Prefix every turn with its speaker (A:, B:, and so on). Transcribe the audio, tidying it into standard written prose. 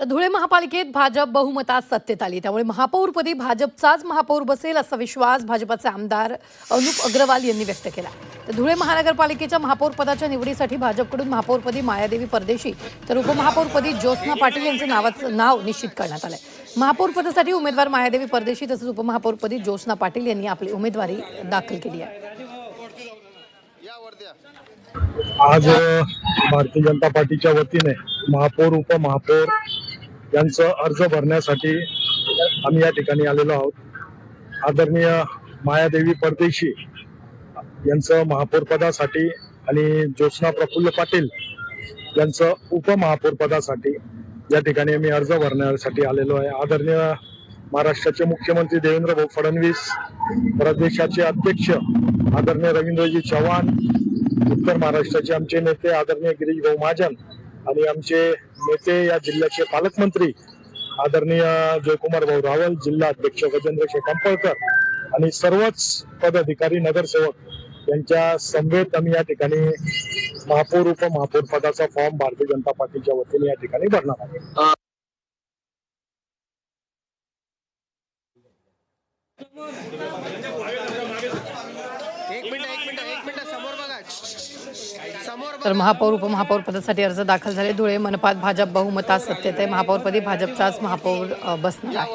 A: तर धुळे महापालिकेत भाजप बहुमतात सत्तेत आली, त्यामुळे महापौरपदी भाजपचाच महापौर बसेल असा विश्वास भाजपचे आमदार अनुप अग्रवाल यांनी व्यक्त केला। तर धुळे महानगरपालिकेच्या महापौर पदाच्या निवडीसाठी भाजपकडून महापौरपदी मायादेवी परदेशी तर उपमहापौरपदी ज्योत्स्ना पाटील यांचं नाव निश्चित करण्यात आलंय। महापौर पदासाठी उमेदवार मायादेवी परदेशी तसंच उपमहापौरपदी ज्योत्स्ना पाटील यांनी आपली उमेदवारी दाखल केली आहे।
B: आज भारतीय जनता पार्टीच्या वतीने महापौर उपमहापौर यांचं अर्ज भरण्यासाठी आम्ही या ठिकाणी आलेलो आहोत। आदरणीय मायादेवी परदेशी यांचं महापौर पदासाठी आणि ज्योत्स्ना प्रफुल्ल पाटील यांचं उपमहापौर पदासाठी या ठिकाणी आम्ही अर्ज भरण्यासाठी आलेलो आहे। आदरणीय महाराष्ट्राचे मुख्यमंत्री देवेंद्र भाऊ फडणवीस, प्रदेशाचे अध्यक्ष आदरणीय रवींद्रजी चव्हाण, उत्तर महाराष्ट्राचे आमचे नेते आदरणीय गिरीश भाऊ महाजन आणि आमचे नेते या जिल्ह्याचे पालकमंत्री आदरणीय जयकुमार भाऊ रावल, जिल्हा अध्यक्ष गजेंद्र शेखांपळकर आणि सर्वच पदाधिकारी नगरसेवक यांच्या समवेत आम्ही या ठिकाणी महापौर उपमहापौर पदाचा फॉर्म भारतीय जनता पार्टीच्या वतीने या ठिकाणी भरणार आहे।
A: तर महापौर उपमहापौर पदासाठी अर्ज दाखल झाले। धुळे मनपात भाजप बहुमतात सत्तेत आहे। महापौरपदी भाजपचाच महापौर बसणार आहे।